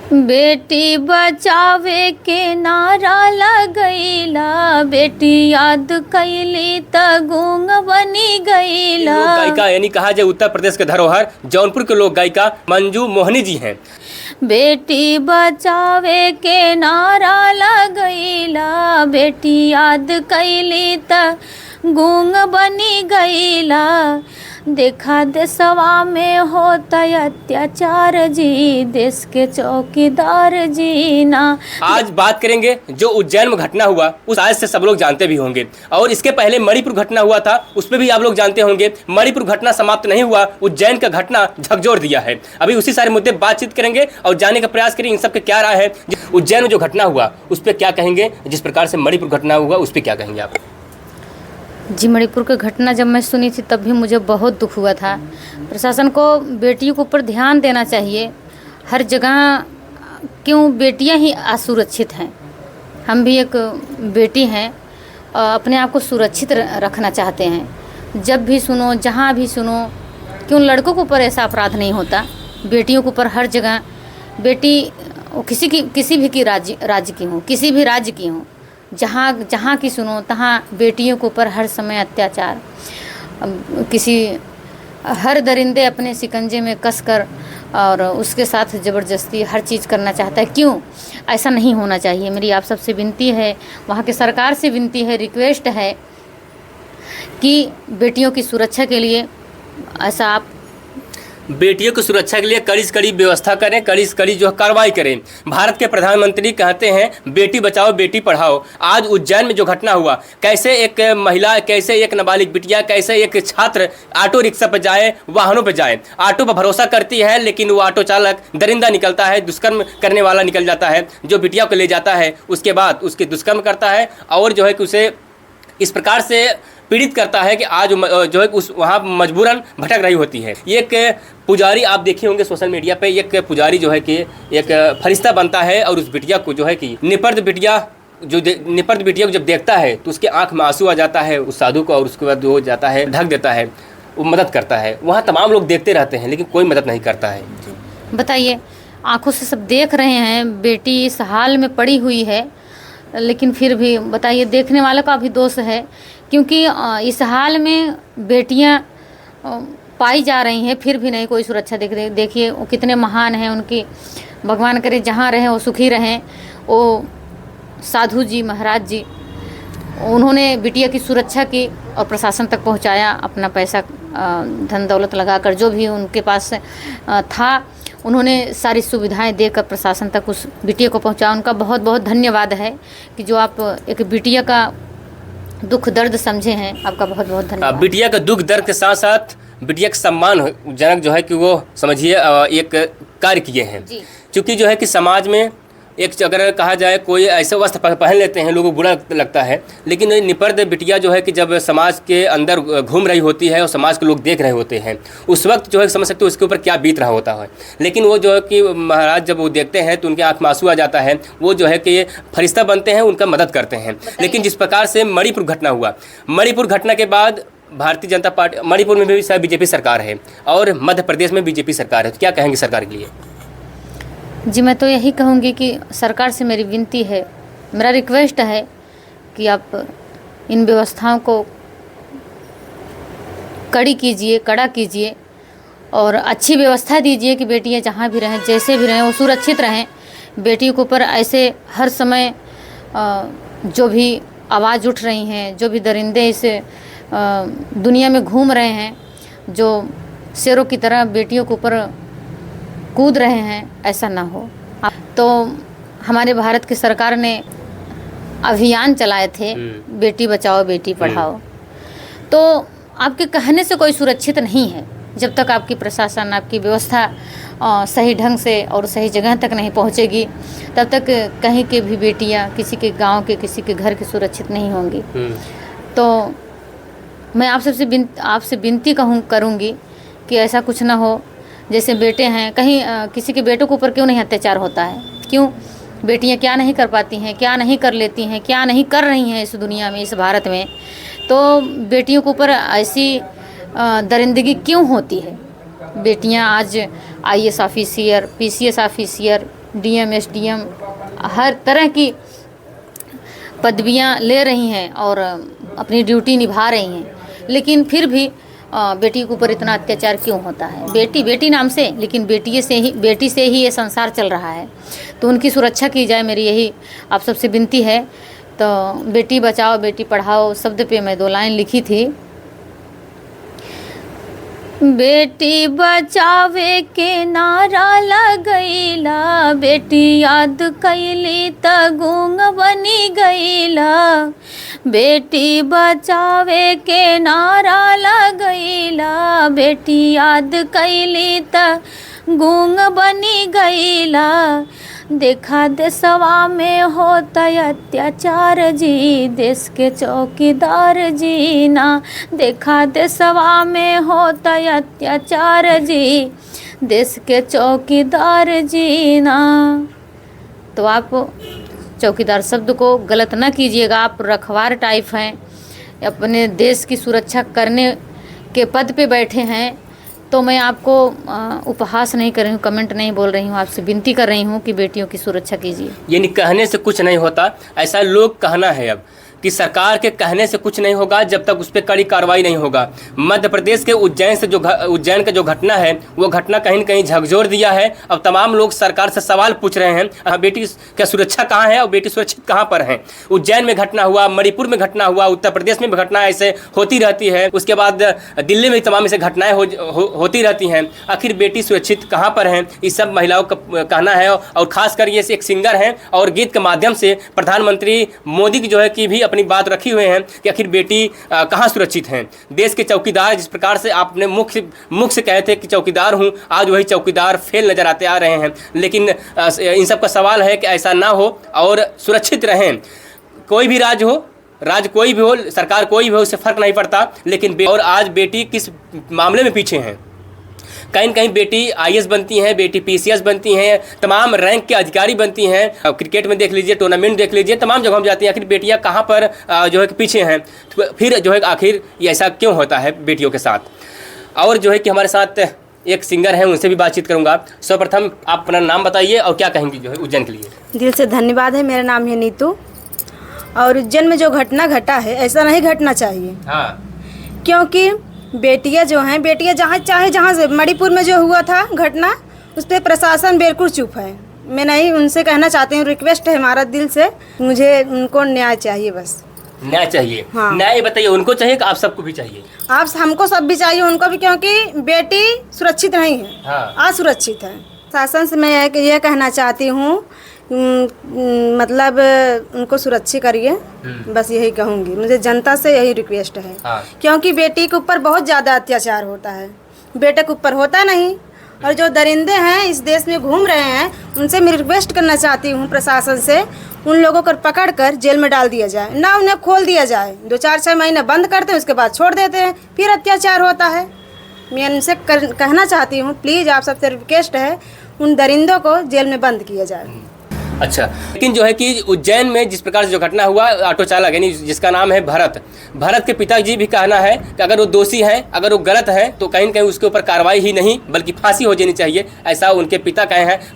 बेटी बचावे के नारा लगैला, बेटी याद कैली त गूंग बनी गईला। लोक गायिका यानी कहा जाए उत्तर प्रदेश के धरोहर जौनपुर के लोक गायिका मंजू मोहनी जी हैं। बेटी बचावे के नारा लगैला, बेटी याद कैली त गूंग बनी गईला। देखा देशवा में होता अत्याचार जी, देश के चौकीदार जी ना। आज बात करेंगे जो उज्जैन में घटना हुआ, उस आज से सब लोग जानते भी होंगे, और इसके पहले मणिपुर घटना हुआ था, उसमें भी आप लोग जानते होंगे। मणिपुर घटना समाप्त नहीं हुआ, उज्जैन का घटना झकझोर दिया है। अभी उसी सारे मुद्दे बातचीत करेंगे और जानने का प्रयास करेंगे इन सब के क्या राय है। उज्जैन में जो घटना हुआ उस पर क्या कहेंगे, जिस प्रकार से मणिपुर घटना हुआ उस पर क्या कहेंगे आप? जी, मणिपुर की घटना जब मैं सुनी थी तब भी मुझे बहुत दुख हुआ था। प्रशासन को बेटियों के ऊपर ध्यान देना चाहिए। हर जगह क्यों बेटियां ही असुरक्षित हैं। हम भी एक बेटी हैं, अपने आप को सुरक्षित रखना चाहते हैं। जब भी सुनो, जहाँ भी सुनो, क्यों लड़कों के ऊपर ऐसा अपराध नहीं होता, बेटियों के ऊपर हर जगह। बेटी किसी भी राज्य की हो, किसी भी राज्य की हो, जहाँ की सुनो तहाँ बेटियों के ऊपर हर समय अत्याचार। हर दरिंदे अपने शिकंजे में कसकर और उसके साथ ज़बरदस्ती हर चीज़ करना चाहता है। क्यों ऐसा नहीं होना चाहिए। मेरी आप सबसे विनती है, वहाँ के सरकार से विनती है, रिक्वेस्ट है कि बेटियों की सुरक्षा के लिए ऐसा आप बेटियों की सुरक्षा के लिए कड़ी से कड़ी व्यवस्था करें, कड़ी से कड़ी जो कार्रवाई करें। भारत के प्रधानमंत्री कहते हैं बेटी बचाओ बेटी पढ़ाओ। आज उज्जैन में जो घटना हुआ, कैसे एक महिला, कैसे एक नाबालिग बिटिया, कैसे एक छात्र ऑटो रिक्शा पर जाए, वाहनों पर जाए, ऑटो पर भरोसा करती है, लेकिन वो ऑटो चालक दरिंदा निकलता है, दुष्कर्म करने वाला निकल जाता है। जो बिटिया को ले जाता है उसके बाद उसके दुष्कर्म करता है और जो है कि उसे इस प्रकार से पीड़ित करता है कि आज जो है उस वहाँ मजबूरन भटक रही होती है। एक पुजारी आप देखे होंगे सोशल मीडिया पे, एक पुजारी जो है कि एक फरिश्ता बनता है और उस बिटिया को जो है कि निपर्द बिटिया को जब देखता है तो उसके आंख में आंसू आ जाता है उस साधु को, और उसके बाद वो जाता है ढक देता है, वो मदद करता है। वहाँ तमाम लोग देखते रहते हैं लेकिन कोई मदद नहीं करता है। बताइए, आंखों से सब देख रहे हैं, बेटी इस हाल में पड़ी हुई है, लेकिन फिर भी बताइए देखने वालों का भी दोष है, क्योंकि इस हाल में बेटियां पाई जा रही हैं फिर भी नहीं कोई सुरक्षा देख रही। देखिए वो कितने महान हैं, उनकी भगवान करे जहाँ रहें वो सुखी रहें। वो साधु जी, महाराज जी, उन्होंने बिटिया की सुरक्षा की और प्रशासन तक पहुँचाया। अपना पैसा धन दौलत लगाकर जो भी उनके पास था, उन्होंने सारी सुविधाएं देकर प्रशासन तक उस बिटिया को पहुंचा। उनका बहुत बहुत धन्यवाद है कि जो आप एक बिटिया का दुख दर्द समझे हैं, आपका बहुत बहुत धन्यवाद। बिटिया का दुख दर्द के साथ साथ बिटिया का सम्मानजनक जो है कि वो समझिए एक कार्य किए हैं। क्योंकि जो है कि समाज में एक अगर कहा जाए कोई ऐसे वस्त्र पहन लेते हैं लोगों को बुरा लगता है, लेकिन निपर्द बिटिया जो है कि जब समाज के अंदर घूम रही होती है और समाज के लोग देख रहे होते हैं, उस वक्त जो है समझ सकते हो उसके ऊपर क्या बीत रहा होता है। लेकिन वो जो है कि महाराज जब वो देखते हैं तो उनके आँख में आंसू आ जाता है, वो जो है कि फरिश्ता बनते हैं, उनका मदद करते हैं। लेकिन जिस प्रकार से मणिपुर घटना हुआ, मणिपुर घटना के बाद भारतीय जनता पार्टी, मणिपुर में भी शायद बीजेपी सरकार है और मध्य प्रदेश में बीजेपी सरकार है, तो क्या कहेंगे सरकार के लिए? जी, मैं तो यही कहूँगी कि सरकार से मेरी विनती है, मेरा रिक्वेस्ट है कि आप इन व्यवस्थाओं को कड़ा कीजिए और अच्छी व्यवस्था दीजिए कि बेटियां जहाँ भी रहें, जैसे भी रहें, वो सुरक्षित रहें। बेटियों के ऊपर ऐसे हर समय जो भी आवाज़ उठ रही हैं, जो भी दरिंदे इस दुनिया में घूम रहे हैं, जो शेरों की तरह बेटियों के ऊपर कूद रहे हैं, ऐसा ना हो। तो हमारे भारत की सरकार ने अभियान चलाए थे बेटी बचाओ बेटी पढ़ाओ, तो आपके कहने से कोई सुरक्षित नहीं है जब तक आपकी प्रशासन, आपकी व्यवस्था सही ढंग से और सही जगह तक नहीं पहुंचेगी, तब तक कहीं के भी बेटियां किसी के गांव के, किसी के घर के सुरक्षित नहीं होंगी। तो मैं आपसे विनती करूंगी कि ऐसा कुछ ना हो। जैसे बेटे हैं, कहीं किसी के बेटों के ऊपर क्यों नहीं अत्याचार होता है? क्यों बेटियां क्या नहीं कर पाती हैं, क्या नहीं कर लेती हैं, क्या नहीं कर रही हैं इस दुनिया में, इस भारत में? तो बेटियों के ऊपर ऐसी दरिंदगी क्यों होती है? बेटियां आज IAS officer, PCS officer, DM SDM हर तरह की पदवियां ले रही हैं और अपनी ड्यूटी निभा रही हैं, लेकिन फिर भी बेटी के ऊपर इतना अत्याचार क्यों होता है? बेटी बेटी नाम से, लेकिन बेटी से ही ये संसार चल रहा है। तो उनकी सुरक्षा की जाए, मेरी यही आप सबसे विनती है। तो बेटी बचाओ बेटी पढ़ाओ शब्द पे मैं 2 लाइन लिखी थी। बेटी बचावे के नारा लगैला, बेटी याद कैली त गूंग बनी गईला। बेटी बचावे के नारा लगैला, बेटी याद कैली त गूंग बनी गईला। देखा देशवा में होता अत्याचार जी, देश के चौकीदार जी ना। देखा देशवा में होता अत्याचार जी, देश के चौकीदार जी ना। तो आप चौकीदार शब्द को गलत ना कीजिएगा। आप रखवार टाइप हैं, अपने देश की सुरक्षा करने के पद पे बैठे हैं। तो मैं आपको उपहास नहीं कर रही हूँ, कमेंट नहीं बोल रही हूँ, आपसे विनती कर रही हूँ कि बेटियों की सुरक्षा कीजिए। यानी कहने से कुछ नहीं होता, ऐसा लोग कहना है अब कि सरकार के कहने से कुछ नहीं होगा जब तक उस पर कड़ी कार्रवाई नहीं होगा। मध्य प्रदेश के उज्जैन का जो घटना है वो घटना कहीं न कहीं झकझोर दिया है। अब तमाम लोग सरकार से सवाल पूछ रहे हैं, बेटी की सुरक्षा कहाँ है और बेटी सुरक्षित कहाँ पर है? उज्जैन में घटना हुआ, मणिपुर में घटना हुआ, उत्तर प्रदेश में भी घटना ऐसे होती रहती है। उसके बाद दिल्ली में तमाम ऐसे घटनाएं होती रहती हैं। आखिर बेटी सुरक्षित कहाँ पर हैं, इस सब महिलाओं का कहना है। और खासकर ये एक सिंगर हैं और गीत के माध्यम से प्रधानमंत्री मोदी की जो है कि भी अपनी बात रखी हुए हैं कि आखिर बेटी कहाँ सुरक्षित हैं। देश के चौकीदार, जिस प्रकार से आपने मुख से कहे थे कि चौकीदार हूँ, आज वही चौकीदार फेल नजर आते आ रहे हैं। लेकिन इन सब का सवाल है कि ऐसा ना हो और सुरक्षित रहें। कोई भी राज कोई भी हो, सरकार कोई भी हो, उससे फर्क नहीं पड़ता। लेकिन और आज बेटी किस मामले में पीछे हैं? कहीं न कहीं बेटी आईएएस बनती हैं, बेटी पीसीएस बनती हैं, तमाम रैंक के अधिकारी बनती हैं। क्रिकेट में देख लीजिए, टूर्नामेंट देख लीजिए, तमाम जगहों में जाती हैं। आखिर बेटियां कहाँ पर जो है कि पीछे हैं? फिर जो है आखिर ये ऐसा क्यों होता है बेटियों के साथ? और जो है कि हमारे साथ एक सिंगर हैं, उनसे भी बातचीत करूँगा। सर्वप्रथम आप अपना नाम बताइए और क्या कहेंगी जो है उज्जैन के लिए? दिल से धन्यवाद है। मेरा नाम है नीतू और उज्जैन में जो घटना घटा है ऐसा नहीं घटना चाहिए। हाँ, क्योंकि बेटियां जो हैं, बेटियां जहाँ से मणिपुर में जो हुआ था घटना, उस पर प्रशासन बिल्कुल चुप है। मैं नहीं, उनसे कहना चाहती हूँ, रिक्वेस्ट है हमारा दिल से, मुझे उनको न्याय चाहिए, बस न्याय चाहिए। हाँ। न्याय बताइए, उनको चाहिए कि आप सबको भी चाहिए? आप हमको सब भी चाहिए, उनको भी, क्योंकि बेटी सुरक्षित नहीं है। हाँ। असुरक्षित है। शासन से मैं ये कहना चाहती हूँ, मतलब उनको सुरक्षित करिए, बस यही कहूँगी। मुझे जनता से यही रिक्वेस्ट है। हाँ। क्योंकि बेटी के ऊपर बहुत ज़्यादा अत्याचार होता है, बेटे के ऊपर होता नहीं। और जो दरिंदे हैं इस देश में घूम रहे हैं, उनसे मैं रिक्वेस्ट करना चाहती हूँ प्रशासन से, उन लोगों को पकड़ कर जेल में डाल दिया जाए, ना उन्हें खोल दिया जाए। 2-4-6 महीने बंद करते हैं, उसके बाद छोड़ देते हैं, फिर अत्याचार होता है। मैं उनसे कहना चाहती हूँ, प्लीज़ आप सबसे रिक्वेस्ट है, उन दरिंदों को जेल में बंद किया जाए। अच्छा, लेकिन जो है कि उज्जैन में जिस प्रकार से जो घटना हुआ, ऑटो चालक यानी जिसका नाम है भरत के पिताजी भी कहना है कि अगर वो दोषी हैं, अगर वो गलत है तो कहीं न कहीं उसके ऊपर कार्रवाई ही नहीं बल्कि फांसी हो जानी चाहिए, ऐसा उनके पिता कहे हैं।